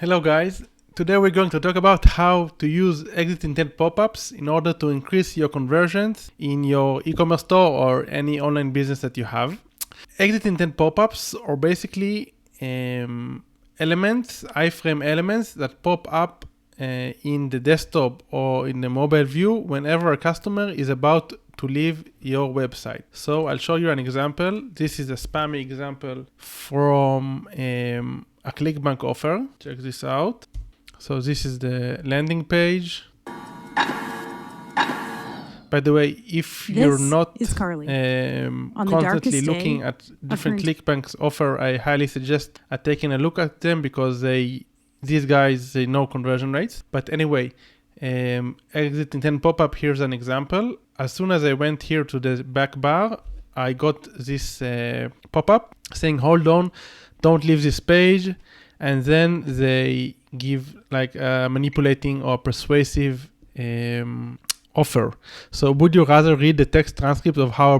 Hello guys, today we're going to talk about how to use exit intent pop-ups in order to increase your conversions in your e-commerce store or any online business that you have. Exit intent pop-ups are basically elements, iframe elements that pop up in the desktop or in the mobile view whenever a customer is about to leave your website. So I'll show you an example. This is a spammy example from a ClickBank offer. Check this out. So this is the landing page. By the way, if you're not constantly looking at different ClickBank's offer, I highly suggest taking a look at them because these guys know conversion rates. But anyway, exit intent pop-up, here's an example. As soon as I went here to the back bar, I got this pop-up saying, hold on, don't leave this page. And then they give like a manipulating or persuasive offer. So would you rather read the text transcript of how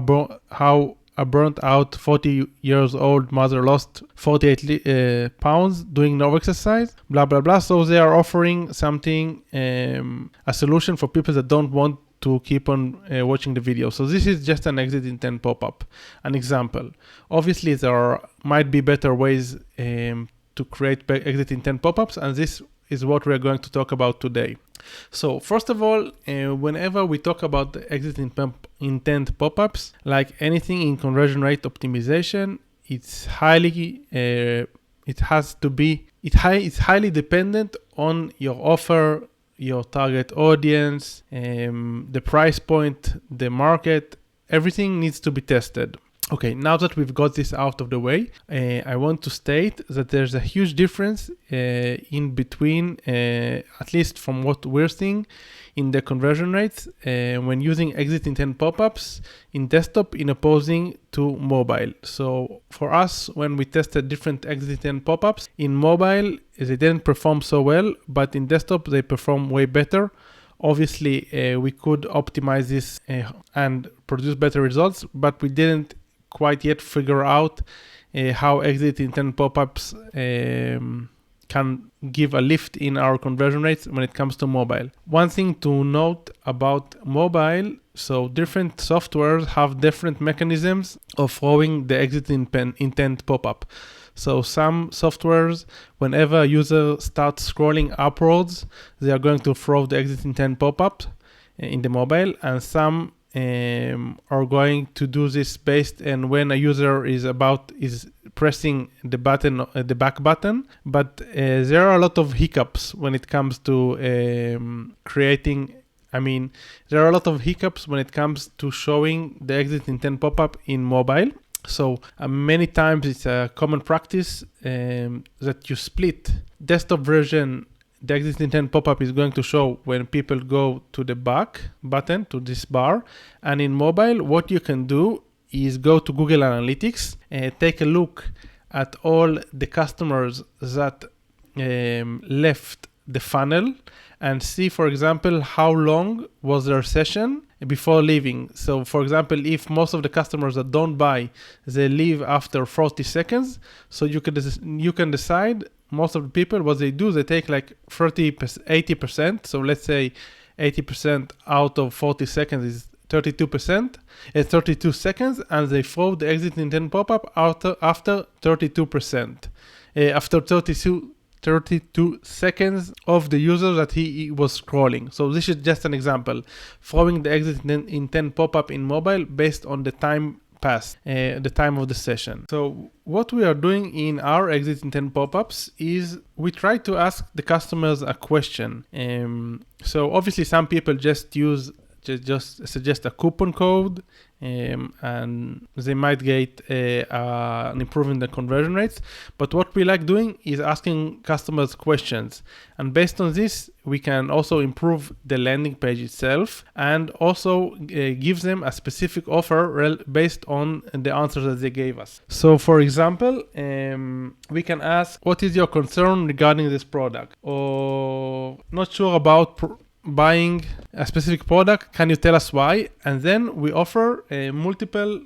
a burnt out 40-year-old mother lost 48 pounds doing no exercise, blah, blah, blah. So they are offering something, a solution for people that don't want to keep on watching the video. So this is just an exit intent pop-up, an example. Obviously, there might be better ways to create exit intent pop-ups, and this is what we're going to talk about today. So first of all, whenever we talk about the exit intent pop-ups, like anything in conversion rate optimization, it's highly dependent on your offer, your target audience, the price point, the market. Everything needs to be tested. Okay, now that we've got this out of the way, I want to state that there's a huge difference in between, at least from what we're seeing, in the conversion rates when using exit intent pop-ups in desktop in opposing to mobile. So for us, when we tested different exit intent pop-ups, in mobile, they didn't perform so well, but in desktop, they perform way better. Obviously, we could optimize this and produce better results, but we didn't quite yet figure out how exit intent pop-ups can give a lift in our conversion rates when it comes to mobile. One thing to note about mobile, so different softwares have different mechanisms of throwing the exit intent pop-up. So some softwares, whenever a user starts scrolling upwards, they are going to throw the exit intent pop-up in the mobile, and some are going to do this based on when a user is pressing the button, the back button. But there are a lot of hiccups when it comes to there are a lot of hiccups when it comes to showing the exit intent pop-up in mobile. So many times it's a common practice that you split desktop version. The exit intent pop-up is going to show when people go to the back button, to this bar. And in mobile, what you can do is go to Google Analytics, take a look at all the customers that left the funnel and see, for example, how long was their session before leaving. So, for example, if most of the customers that don't buy, they leave after 40 seconds, so you can decide. Most of the people, what they do, they take like 80%. So let's say 80% out of 40 seconds is 32%. It's 32 seconds, and they throw the exit intent pop-up after 32%. After 32 seconds of the user that he was scrolling. So this is just an example. Throwing the exit intent pop-up in mobile based on the time passed, the time of the session. So what we are doing in our exit intent pop-ups is we try to ask the customers a question. So obviously some people just suggest a coupon code, and they might get an improvement in the conversion rates. But what we like doing is asking customers questions. And based on this, we can also improve the landing page itself and also give them a specific offer based on the answers that they gave us. So for example, we can ask, what is your concern regarding this product? Or not sure about buying a specific product, can you tell us why? And then we offer multiple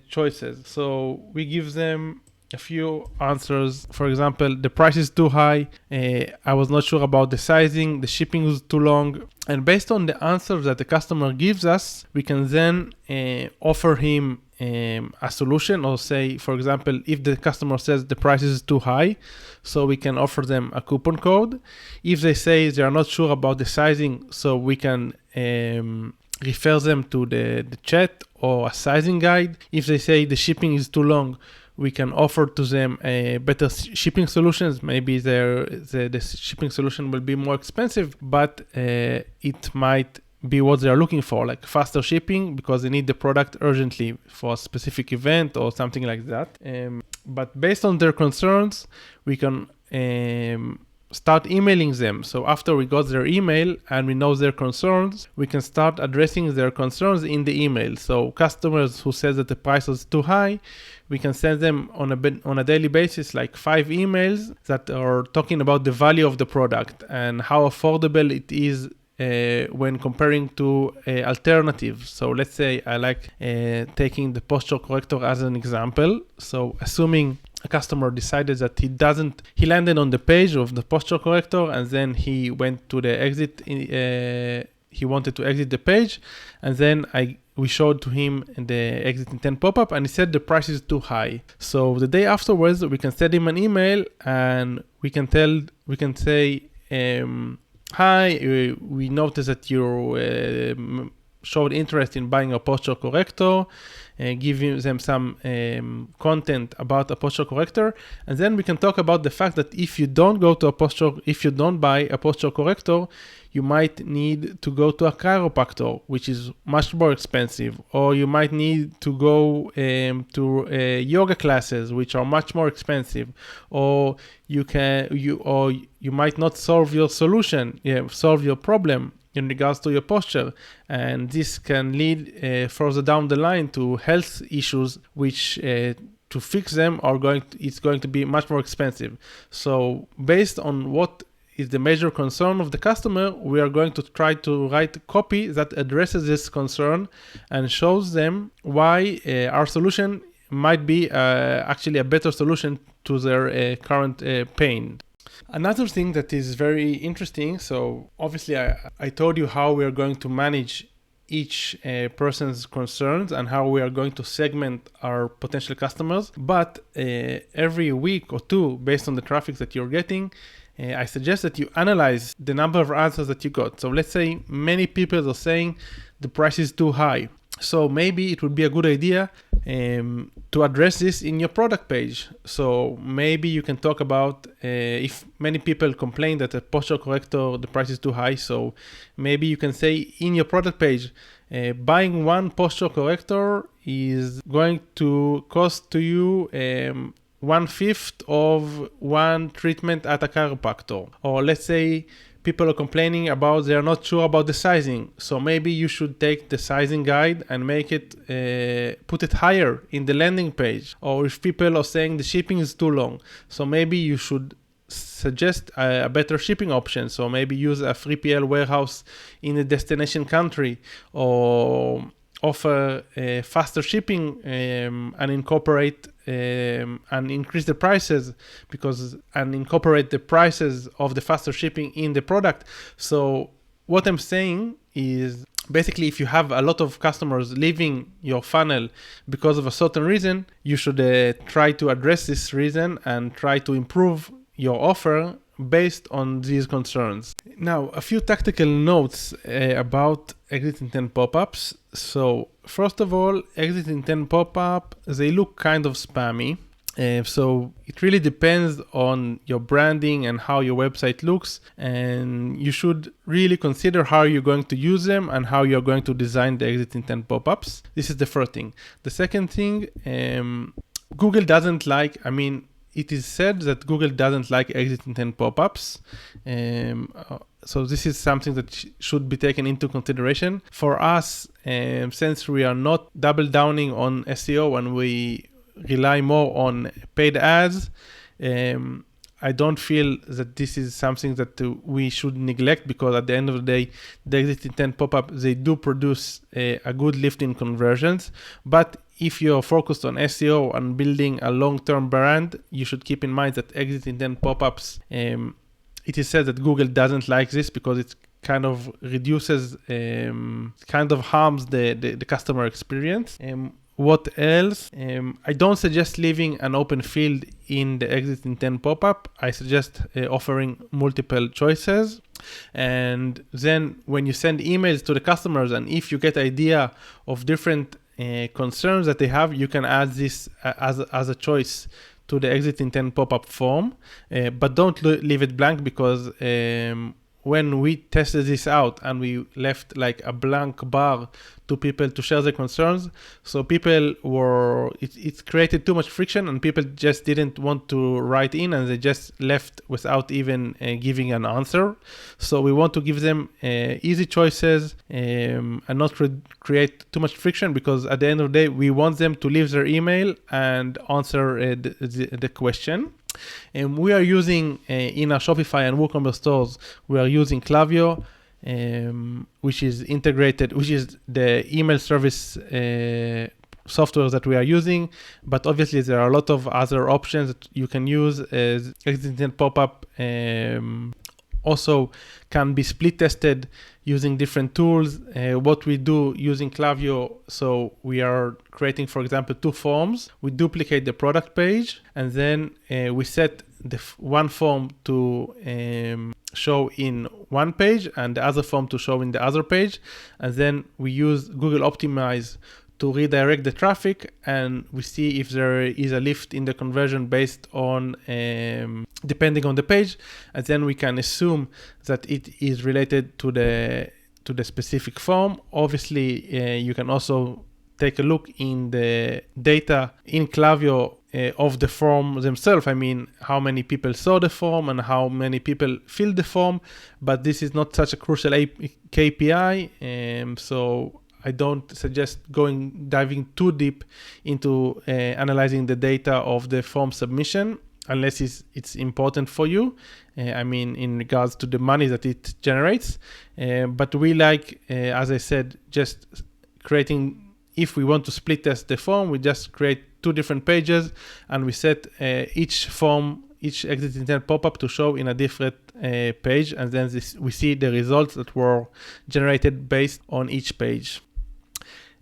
choices. So we give them a few answers. For example, the price is too high. I was not sure about the sizing. The shipping was too long. And based on the answers that the customer gives us, we can then offer him a solution, or say, for example, if the customer says the price is too high, so we can offer them a coupon code. If they say they are not sure about the sizing, so we can refer them to the chat or a sizing guide. If they say the shipping is too long, we can offer to them a better shipping solutions. Maybe the shipping solution will be more expensive, but it might be what they are looking for, like faster shipping because they need the product urgently for a specific event or something like that. But based on their concerns, we can start emailing them. So after we got their email and we know their concerns, we can start addressing their concerns in the email. So customers who says that the price is too high, we can send them on a daily basis like 5 emails that are talking about the value of the product and how affordable it is when comparing to alternatives. So let's say I like taking the posture corrector as an example. So assuming a customer decided that he landed on the page of the posture corrector and then he went to the exit, he wanted to exit the page, and then we showed to him the exit intent pop-up and he said the price is too high. So the day afterwards, we can send him an email and we can say, hi, we noticed that you showed interest in buying a posture corrector, give them some content about a posture corrector, and then we can talk about the fact that if you don't buy a posture corrector, you might need to go to a chiropractor, which is much more expensive, or you might need to go to yoga classes, which are much more expensive, or you might not solve your problem in regards to your posture, and this can lead further down the line to health issues, which to fix them it's going to be much more expensive. So based on what is the major concern of the customer, we are going to try to write copy that addresses this concern and shows them why our solution might be actually a better solution to their current pain. Another thing that is very interesting, so obviously I told you how we are going to manage each person's concerns and how we are going to segment our potential customers, but every week or two, based on the traffic that you're getting, I suggest that you analyze the number of answers that you got. So let's say many people are saying the price is too high. So maybe it would be a good idea to address this in your product page. So maybe you can talk about if many people complain that a posture corrector, the price is too high. So maybe you can say in your product page, buying one posture corrector is going to cost to you 1/5 of one treatment at a chiropractor. Or let's say people are complaining about they're not sure about the sizing. So maybe you should take the sizing guide and make it, put it higher in the landing page. Or if people are saying the shipping is too long, so maybe you should suggest a better shipping option. So maybe use a 3PL warehouse in a destination country, or offer faster shipping and incorporate and increase the prices and incorporate the prices of the faster shipping in the product. So what I'm saying is basically if you have a lot of customers leaving your funnel because of a certain reason, you should try to address this reason and try to improve your offer based on these concerns. Now, a few tactical notes about exit intent pop-ups. So first of all, exit intent pop-up, they look kind of spammy. So it really depends on your branding and how your website looks, and you should really consider how you're going to use them and how you're going to design the exit intent pop-ups. This is the first thing. The second thing, Google doesn't like, it is said that Google doesn't like exit intent pop-ups. So this is something that should be taken into consideration. For us, since we are not double downing on SEO and we rely more on paid ads, I don't feel that this is something that we should neglect, because at the end of the day, the exit intent pop-up, they do produce a good lift in conversions. But if you're focused on SEO and building a long-term brand, you should keep in mind that exit intent pop-ups, it is said that Google doesn't like this because it kind of reduces, kind of harms the customer experience. What else? I don't suggest leaving an open field in the exit intent pop-up. I suggest offering multiple choices. And then when you send emails to the customers, and if you get idea of different concerns that they have, you can add this as a choice to the exit intent pop-up form. But don't leave it blank, because when we tested this out and we left like a blank bar to people to share their concerns, so people were, it created too much friction, and people just didn't want to write in, and they just left without even giving an answer. So we want to give them easy choices and not create too much friction, because at the end of the day, we want them to leave their email and answer the question. And we are using in our Shopify and WooCommerce stores, we are using Klaviyo, which is integrated, which is the email service software that we are using. But obviously there are a lot of other options that you can use. As exit intent pop-up also can be split tested using different tools. What we do using Klaviyo, so we are creating, for example, 2 forms. We duplicate the product page, and then we set the one form to show in one page and the other form to show in the other page. And then we use Google Optimize to redirect the traffic, and we see if there is a lift in the conversion based on depending on the page, and then we can assume that it is related to the specific form. Obviously, you can also take a look in the data in Klaviyo of the form themselves. I mean, how many people saw the form and how many people filled the form, but this is not such a crucial KPI, so I don't suggest diving too deep into analyzing the data of the form submission unless it's important for you. I mean, in regards to the money that it generates. But we like, as I said, just creating, if we want to split test the form, we just create 2 different pages, and we set each exit intent pop-up to show in a different page, and then we see the results that were generated based on each page.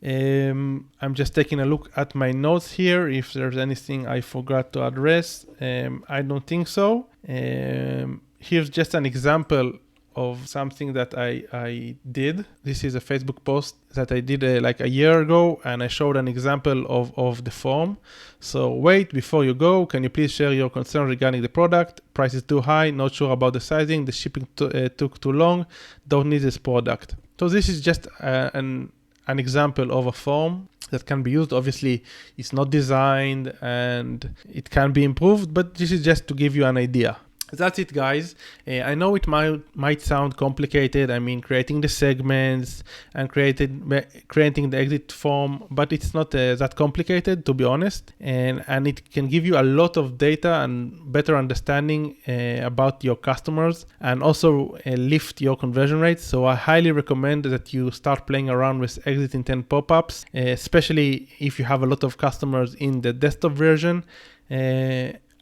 I'm just taking a look at my notes here if there's anything I forgot to address. I don't think so. Here's just an example of something that I did. This is a Facebook post that I did like a year ago, and I showed an example of the form. So wait, before you go, can you please share your concern regarding the product? Price is too high, not sure about the sizing, the shipping took too long, don't need this product. So this is just an example of a form that can be used. Obviously, it's not designed and it can be improved, but this is just to give you an idea. That's it, guys. I know it might sound complicated. I mean, creating the segments and creating the exit form, but it's not that complicated, to be honest. And it can give you a lot of data and better understanding about your customers, and also lift your conversion rates. So I highly recommend that you start playing around with exit intent pop-ups, especially if you have a lot of customers in the desktop version.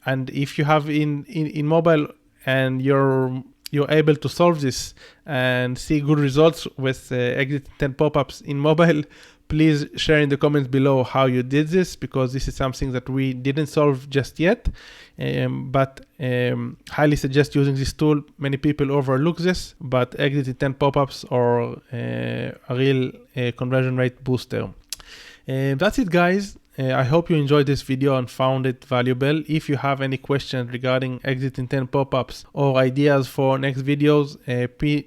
And if you have in mobile and you're able to solve this and see good results with exit intent pop-ups in mobile, please share in the comments below how you did this, because this is something that we didn't solve just yet. But highly suggest using this tool. Many people overlook this, but exit intent pop-ups are a real conversion rate booster. That's it, guys. I hope you enjoyed this video and found it valuable. If you have any questions regarding exit intent pop-ups or ideas for next videos,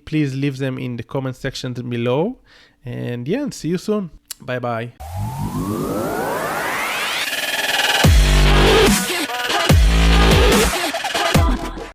please leave them in the comment section below. And yeah, see you soon. Bye bye.